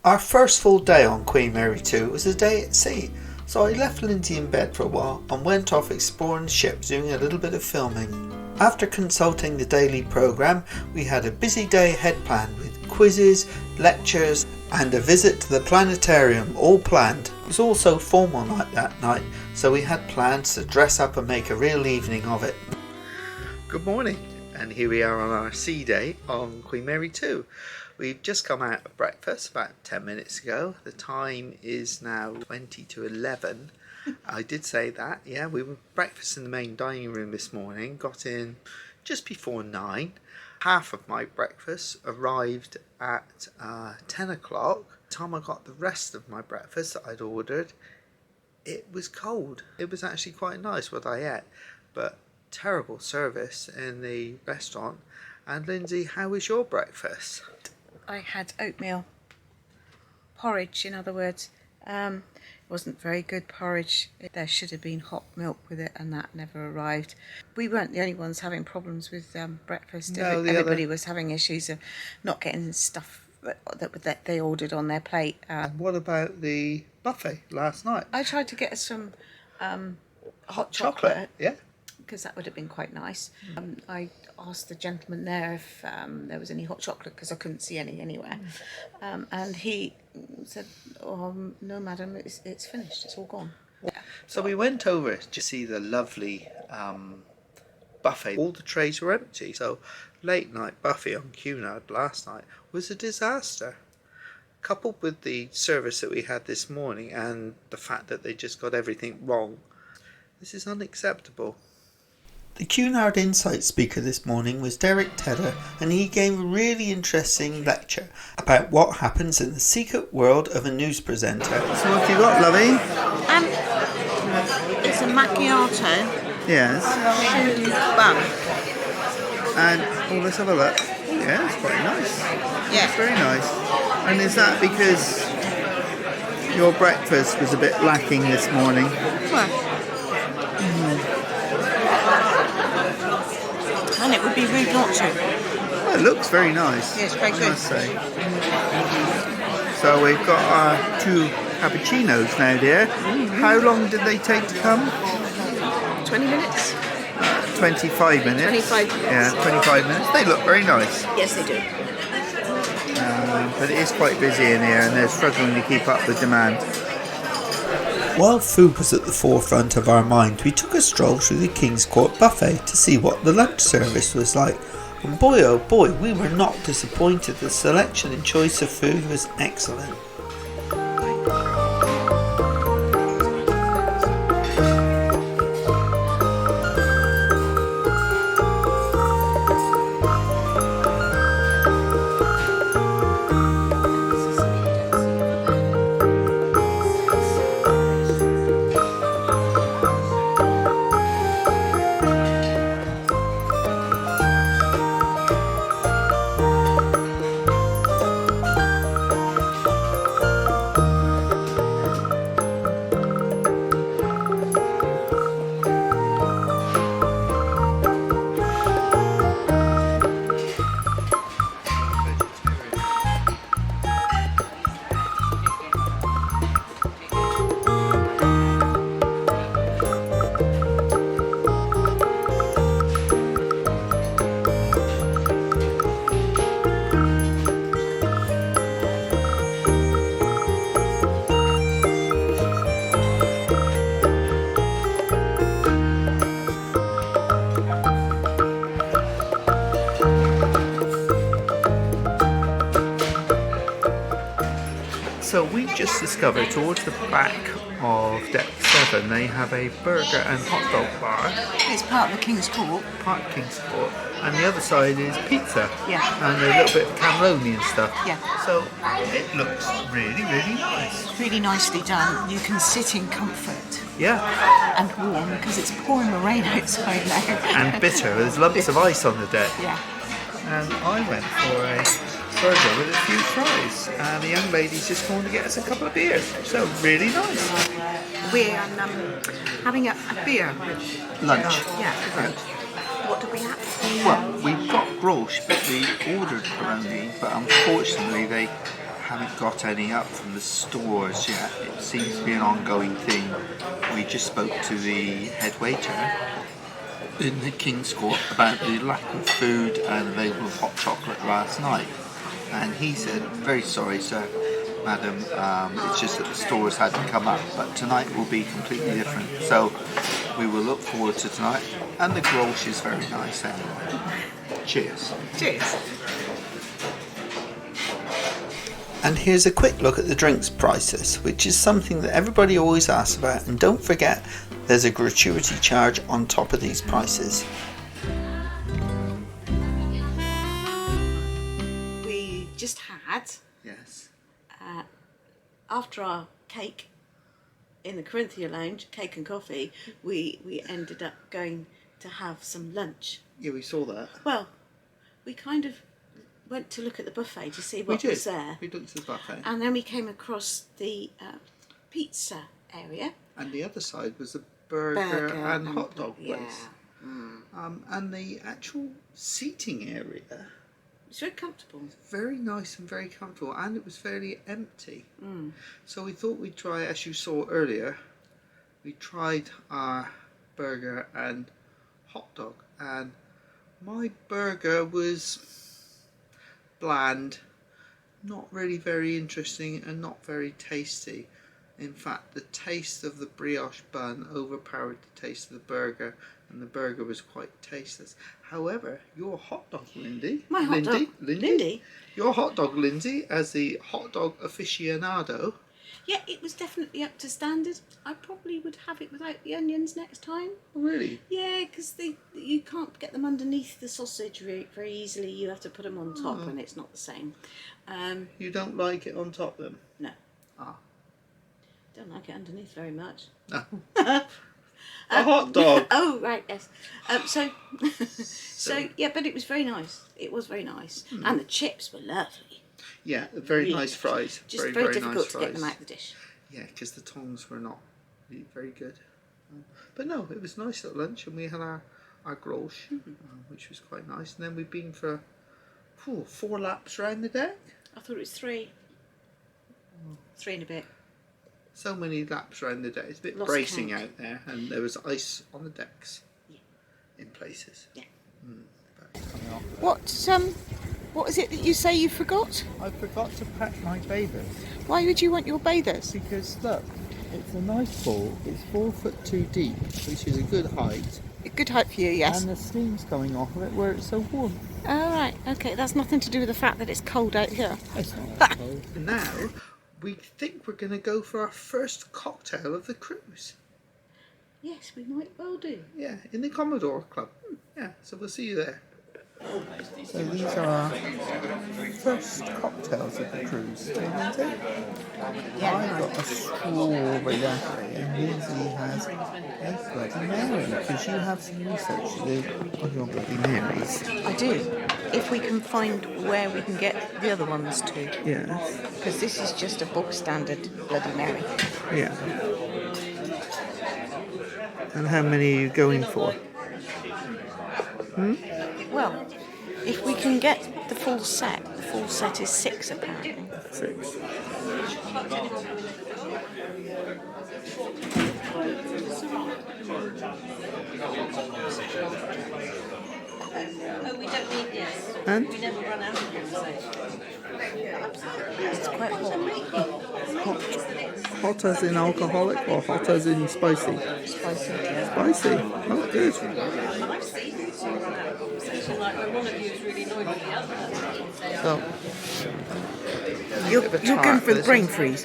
Our first full day on Queen Mary 2 was a day at sea, so I left Lindsey in bed for a while and went off exploring the ship, doing a little bit of filming. After consulting the daily programme, we had a busy day ahead planned with quizzes, lectures and a visit to the planetarium all planned. It was all so formal like that night, so we had plans to dress up and make a real evening of it. Good morning, and here we are on our sea day on Queen Mary 2. We've just come out of breakfast about 10 minutes ago. The time is now 20 to 11. I did say that, yeah. We were breakfast in the main dining room this morning, got in just before 9. Half of my breakfast arrived at 10 o'clock. By the time I got the rest of my breakfast that I'd ordered, it was cold. It was actually quite nice what I ate, but terrible service in the restaurant. And Lindsey, how was your breakfast? I had oatmeal porridge, in other words. It wasn't very good porridge. There should have been hot milk with it, and that never arrived. We weren't the only ones having problems with breakfast. No, everybody was having issues of not getting stuff that they ordered on their plate. And what about the buffet last night? I tried to get us some hot chocolate. Yeah. Because that would have been quite nice. I asked the gentleman there if there was any hot chocolate, because I couldn't see any anywhere. And he said, "Oh, no, madam, it's finished. It's all gone." Yeah. So we went over to see the lovely buffet. All the trays were empty. So late night buffet on Cunard last night was a disaster. Coupled with the service that we had this morning and the fact that they just got everything wrong, this is unacceptable. The Cunard Insight speaker this morning was Derek Tedder, and he gave a really interesting lecture about what happens in the secret world of a news presenter. So what have you got, lovey? It's a macchiato. Yes. Bun. And let's have a look. Yeah, it's quite nice. Yeah. It's very nice. And is that because your breakfast was a bit lacking this morning? Well. And it would be rude not to. Well, it looks very nice. Yes, very good. I must say. So we've got our 2 cappuccinos now, dear. Mm-hmm. How long did they take to come? 20 minutes. 25 minutes. 25 minutes. Yeah, 25 minutes. They look very nice. Yes, they do. But it is quite busy in here, and they're struggling to keep up with demand. While food was at the forefront of our mind, we took a stroll through the King's Court buffet to see what the lunch service was like. And boy oh boy, we were not disappointed. The selection and choice of food was excellent. So we just discovered towards the back of deck 7 they have a burger and hot dog bar. It's part of the King's Court. Part of King's Court. And the other side is pizza. Yeah. And a little bit of cannelloni and stuff. Yeah. So it looks really, really nice. It's really nicely done. You can sit in comfort. Yeah. And warm, because it's pouring the rain outside now. And bitter. There's lumps of ice on the deck. Yeah. And I went for a burger with a few fries, and the young lady's just going to get us a couple of beers. So really nice. We're having a beer. Lunch. Yeah, for lunch. What do we have? Well, we've got grosh, but we ordered Peroni, but unfortunately they haven't got any up from the stores yet. It seems to be an ongoing thing. We just spoke to the head waiter in the King's Court about the lack of food and available hot chocolate last night, and he said, "Very sorry, sir, madam, it's just that the stores hadn't come up, but tonight will be completely different, so we will look forward to tonight." And the grolsch is very nice anyway. Cheers. Cheers. And here's a quick look at the drinks prices, which is something that everybody always asks about, and don't forget there's a gratuity charge on top of these prices. We just had, Yes. after our cake in the Corinthia Lounge, cake and coffee, we ended up going to have some lunch. Yeah, we saw that. Well, we kind of went to look at the buffet to see what was there. We looked at the buffet. And then we came across the pizza area. And the other side was the burger and hot dog place. And the actual seating area It's very comfortable. very nice and very comfortable, and it was fairly empty. So we thought we'd try, as you saw earlier, we tried our burger and hot dog, and my burger was bland, not really very interesting and not very tasty. In fact, the taste of the brioche bun overpowered the taste of the burger, and the burger was quite tasteless. However, your hot dog, Lindy, My hot dog, Lindy. Your hot dog, Lindsay, as the hot dog aficionado. Yeah, it was definitely up to standard. I probably would have it without the onions next time. Oh, really? Yeah, because you can't get them underneath the sausage very easily. You have to put them on top, and it's not the same. You don't like it on top then? No. Ah. Don't like it underneath very much. No. A hot dog. Oh, right, yes. So yeah, but it was very nice. It was very nice. And the chips were lovely. Yeah, very Really nice fries. Just very, very very difficult nice to fries. get them out of the dish. Yeah, because the tongs were not really very good. But no, it was nice at lunch, and we had our grolsch, which was quite nice. And then we've been for 4 laps around the deck. I thought it was 3. 3 and a bit. So many laps around the deck. It's a bit Lost bracing count. out there, and there was ice on the decks. Yeah. In places. Yeah. But it's coming off. What is it that you say you forgot? I forgot to pack my bathers. Why would you want your bathers? Because look, it's a nice pool. It's 4'2" deep, which is a good height. A good height for you, yes. And the steam's coming off of it where it's so warm. Oh, right. Okay, that's nothing to do with the fact that it's cold out here. It's not that cold. Now, we think we're going to go for our first cocktail of the cruise. Yes, we might well do. Yeah, in the Commodore Club. Yeah, so we'll see you there. So these are our first cocktails of the cruise. Yeah, I've got a strawberry latte, and Lindsay has a Bloody Mary, because you have some research to do on your Bloody Marys. I do. If we can find where we can get the other ones to. Yes. Because this is just a bog standard Bloody Mary. Yeah. And how many are you going for? Well, if we can get the full set is 6 apparently. 6. Oh, we don't need this. And? We never run out of conversation. It's quite hot. Hot as in alcoholic or hot as in spicy? Spicy. Spicy. Oh, good. I've seen you run out of conversation, like when one of you is really annoyed with the other. So, You're going for the brain freeze.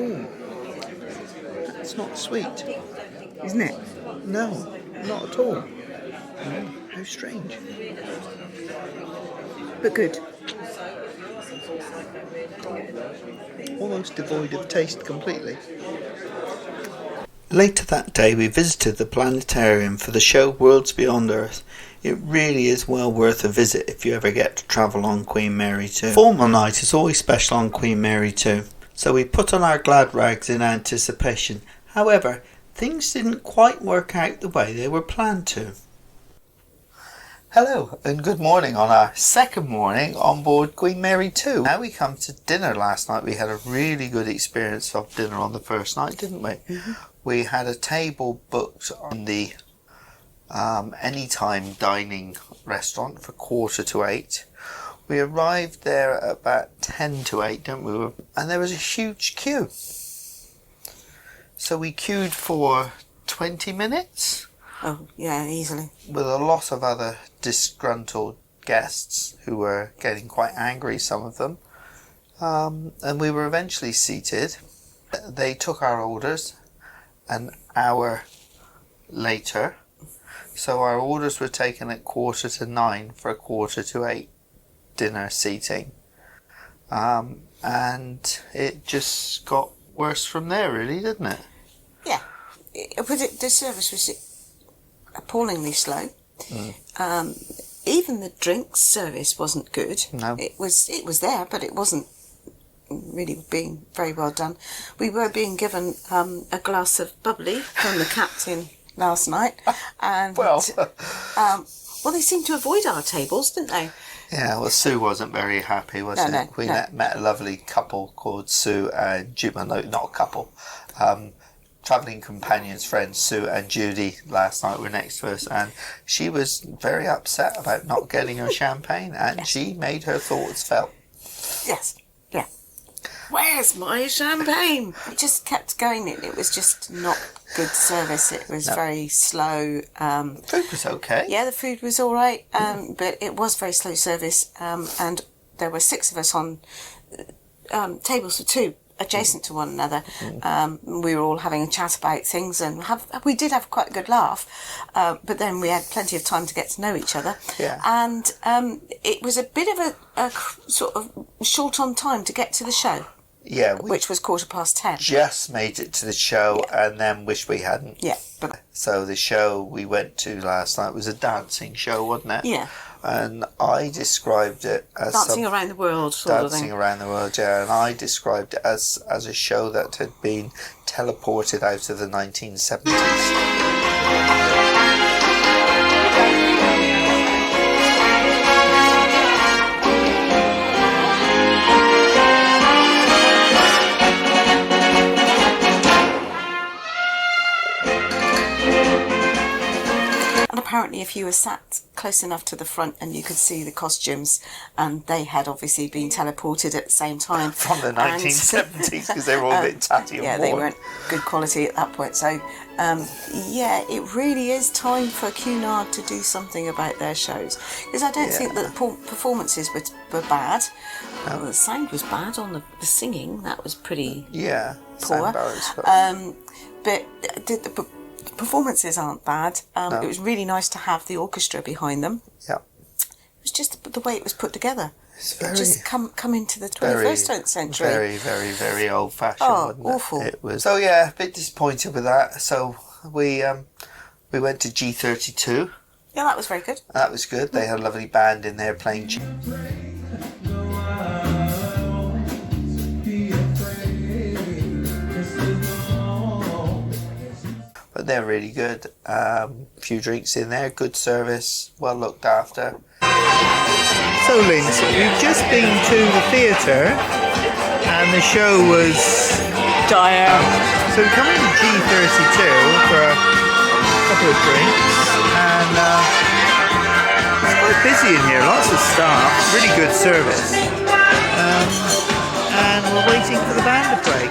Ooh. That's not sweet. Isn't it? No, not at all. How strange. But good. Almost devoid of taste completely. Later that day we visited the planetarium for the show Worlds Beyond Earth. It really is well worth a visit if you ever get to travel on Queen Mary 2. Formal night is always special on Queen Mary 2, so we put on our glad rags in anticipation. However, things didn't quite work out the way they were planned to. Hello and good morning on our second morning on board Queen Mary 2. Now we come to dinner. Last night we had a really good experience of dinner on the first night, didn't we? Mm-hmm. We had a table booked on the anytime dining restaurant for 7:45. We arrived there at about 7:50, didn't we? And there was a huge queue. So we queued for 20 minutes. Oh, yeah, easily. With a lot of other disgruntled guests who were getting quite angry, some of them. And we were eventually seated. They took our orders an hour later. So our orders were taken at 9:15 for a 7:45 dinner seating. And it just got worse from there, really, didn't it? Yeah. The service was appallingly slow. Even the drinks service wasn't good. No. It was there, but it wasn't really being very well done. We were being given a glass of bubbly from the captain last night, and well, they seemed to avoid our tables, didn't they? Yeah, well, Sue wasn't very happy, was it? We met a lovely couple called Sue and Judy. No, not a couple. Travelling companions, friends Sue and Judy last night were next to us, and she was very upset about not getting her champagne, and she made her thoughts felt. Yes, yeah. Where's my champagne? It just kept going. It was just not good service. It was very slow. Food was okay. Yeah, the food was all right, but it was very slow service, and there were 6 of us on tables for 2. Adjacent to one another. We were all having a chat about things, and we did have quite a good laugh, but then we had plenty of time to get to know each other. Yeah. And it was a bit of a sort of short on time to get to the show. Yeah. Which was 10:15. Just made it to the show, and then wish we hadn't. Yeah. But so the show we went to last night was a dancing show, wasn't it? Yeah. And I described it as dancing around the world sort of thing. Dancing around the world, yeah. And I described it as a show that had been teleported out of the 1970s. Apparently, if you were sat close enough to the front and you could see the costumes, and they had obviously been teleported at the same time. From the 1970s, because they were all a bit tatty and worn. They weren't good quality at that point. So, it really is time for Cunard to do something about their shows. Because I don't think that the performances were bad. No. The sound was bad on the singing. That was pretty poor. But the performances aren't bad. It was really nice to have the orchestra behind them. Yeah. It was just the way it was put together. It's very... Just come into the 21st century. Very, very, very old-fashioned, wasn't it? Awful. It was. So, a bit disappointed with that. So, we went to G32. Yeah, that was very good. That was good. They had a lovely band in there playing... But they're really good. A few drinks in there, good service, well looked after. So Lindsey, we've just been to the theatre and the show was dire. So we come into G32 for a couple of drinks, and it's quite busy in here, lots of staff, really good service. And we're waiting for the band to play.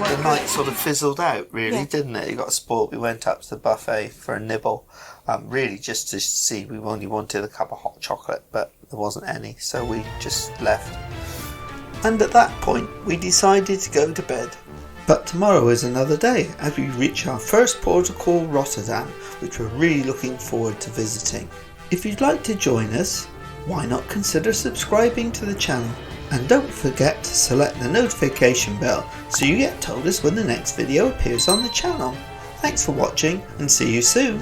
The night sort of fizzled out, really, didn't it? It got spoiled. We went up to the buffet for a nibble, really just to see. We only wanted a cup of hot chocolate, but there wasn't any, so we just left. And at that point, we decided to go to bed. But tomorrow is another day as we reach our first port of call, Rotterdam, which we're really looking forward to visiting. If you'd like to join us, why not consider subscribing to the channel? And don't forget to select the notification bell so you get told us when the next video appears on the channel. Thanks for watching and see you soon.